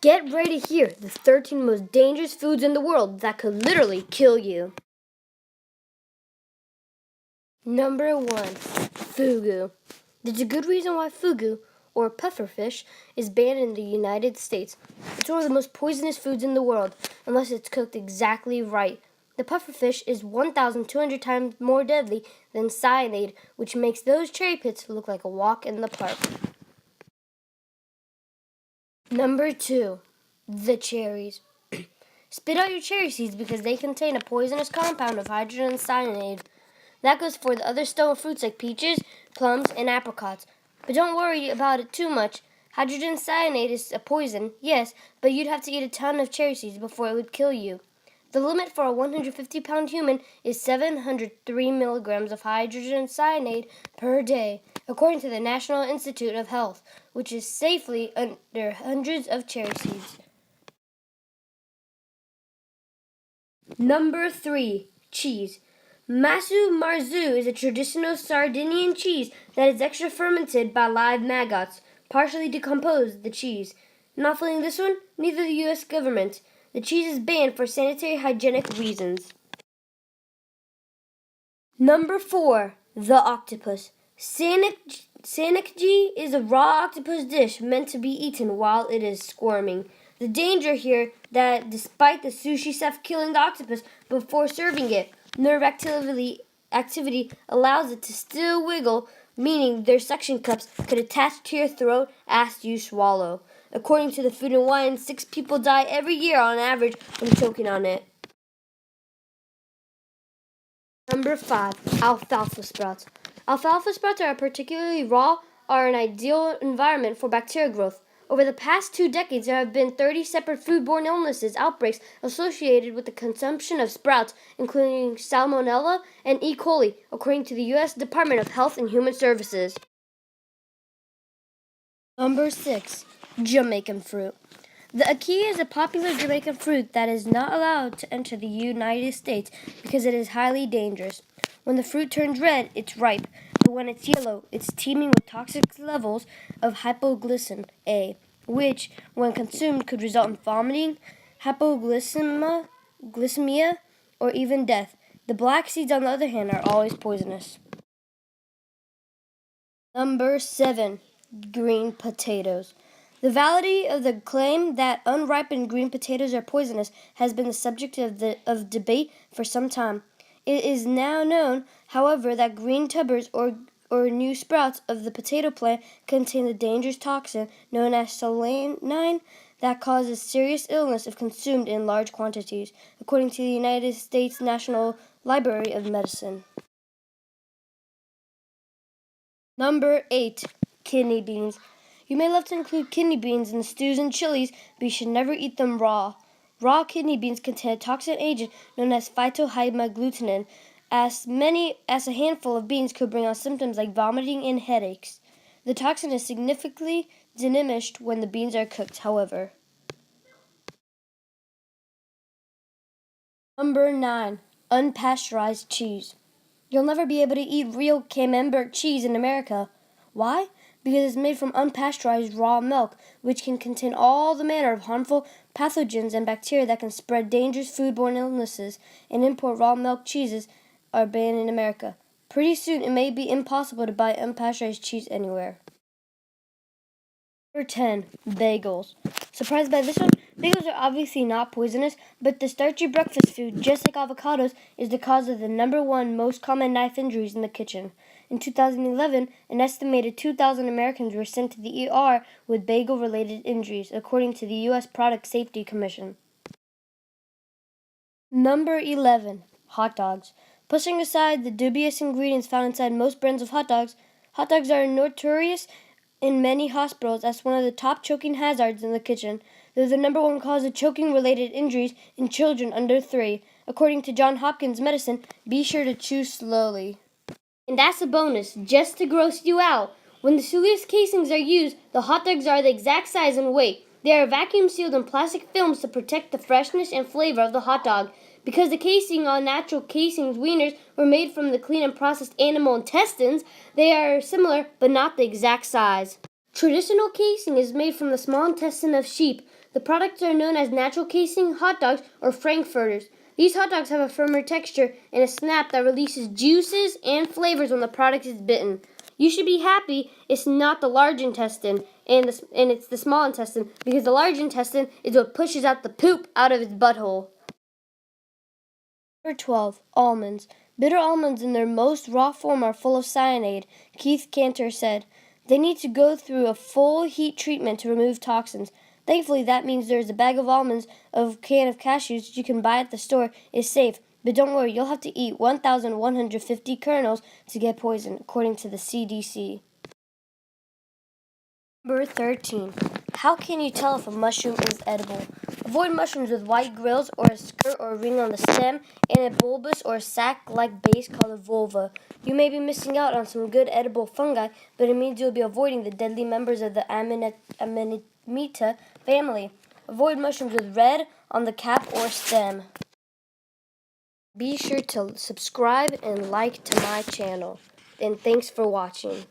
Get ready to hear the 13 most dangerous foods in the world that could literally kill you. Number 1. Fugu. There's a good reason why fugu, or pufferfish, is banned in the United States. It's one of the most poisonous foods in the world, unless it's cooked exactly right. The pufferfish is 1,200 times more deadly than cyanide, which makes those cherry pits look like a walk in the park. Number 2. The cherries. Spit out your cherry seeds because they contain a poisonous compound of hydrogen cyanide. That goes for the other stone fruits like peaches, plums, and apricots. But don't worry about it too much. Hydrogen cyanide is a poison, yes, but you'd have to eat a ton of cherry seeds before it would kill you. The limit for a 150-pound human is 703 milligrams of hydrogen cyanide per day, according to the National Institute of Health, which is safely under hundreds of cherry seeds. Number 3. Cheese. Masu marzu is a traditional Sardinian cheese that is extra fermented by live maggots, partially decompose the cheese. Not feeling this one? Neither the U.S. government. The cheese is banned for sanitary hygienic reasons. Number 4. The octopus. Sanakji is a raw octopus dish meant to be eaten while it is squirming. The danger here that despite the sushi chef killing the octopus before serving it, nerve activity allows it to still wiggle, meaning their suction cups could attach to your throat as you swallow. According to the Food and Wine, 6 people die every year on average from choking on it. Number 5. Alfalfa sprouts. Alfalfa sprouts are particularly raw, are an ideal environment for bacteria growth. Over the past 2 decades, there have been 30 separate foodborne illnesses outbreaks associated with the consumption of sprouts, including Salmonella and E. coli, according to the U.S. Department of Health and Human Services. Number 6. Jamaican fruit. The ackee is a popular Jamaican fruit that is not allowed to enter the United States because it is highly dangerous. When the fruit turns red, it's ripe, but when it's yellow, it's teeming with toxic levels of hypoglycemia A, which, when consumed, could result in vomiting, hypoglycemia, or even death. The black seeds, on the other hand, are always poisonous. Number 7. Green potatoes. The validity of the claim that unripened green potatoes are poisonous has been the subject of debate for some time. It is now known, however, that green tubers or new sprouts of the potato plant contain the dangerous toxin known as solanine that causes serious illness if consumed in large quantities, according to the United States National Library of Medicine. Number 8. Kidney beans. You may love to include kidney beans in stews and chilies, but you should never eat them raw. Raw kidney beans contain a toxic agent known as phytohymagglutinin. As a handful of beans could bring on symptoms like vomiting and headaches. The toxin is significantly diminished when the beans are cooked, however. Number 9. Unpasteurized cheese. You'll never be able to eat real Camembert cheese in America. Why? Because it's made from unpasteurized raw milk, which can contain all the manner of harmful pathogens and bacteria that can spread dangerous foodborne illnesses, and import raw milk cheeses are banned in America. Pretty soon, it may be impossible to buy unpasteurized cheese anywhere. Number 10. Bagels. Surprised by this one? Bagels are obviously not poisonous, but the starchy breakfast food, just like avocados, is the cause of the number 1 most common knife injuries in the kitchen. In 2011, an estimated 2,000 Americans were sent to the ER with bagel-related injuries, according to the U.S. Product Safety Commission. Number 11. Hot dogs. Pushing aside the dubious ingredients found inside most brands of hot dogs are notorious in many hospitals as one of the top choking hazards in the kitchen. They're the number 1 cause of choking-related injuries in children under 3. According to Johns Hopkins Medicine, be sure to chew slowly. And that's a bonus, just to gross you out. When the Sulius casings are used, the hot dogs are the exact size and weight. They are vacuum sealed in plastic films to protect the freshness and flavor of the hot dog. Because the casing on natural casings wieners were made from the clean and processed animal intestines, they are similar but not the exact size. Traditional casing is made from the small intestine of sheep. The products are known as natural casing hot dogs or frankfurters. These hot dogs have a firmer texture and a snap that releases juices and flavors when the product is bitten. You should be happy it's not the large intestine and it's the small intestine, because the large intestine is what pushes out the poop out of its butthole. Number 12. Almonds. Bitter almonds in their most raw form are full of cyanide, Keith Cantor said. They need to go through a full heat treatment to remove toxins. Thankfully, that means there's a bag of almonds, a can of cashews you can buy at the store is safe. But don't worry, you'll have to eat 1,150 kernels to get poisoned, according to the CDC. Number 13. How can you tell if a mushroom is edible? Avoid mushrooms with white grills or a skirt or a ring on the stem and a bulbous or sac-like base called a vulva. You may be missing out on some good edible fungi, but it means you'll be avoiding the deadly members of the Amanita family. Avoid mushrooms with red on the cap or stem. Be sure to subscribe and like to my channel. And thanks for watching.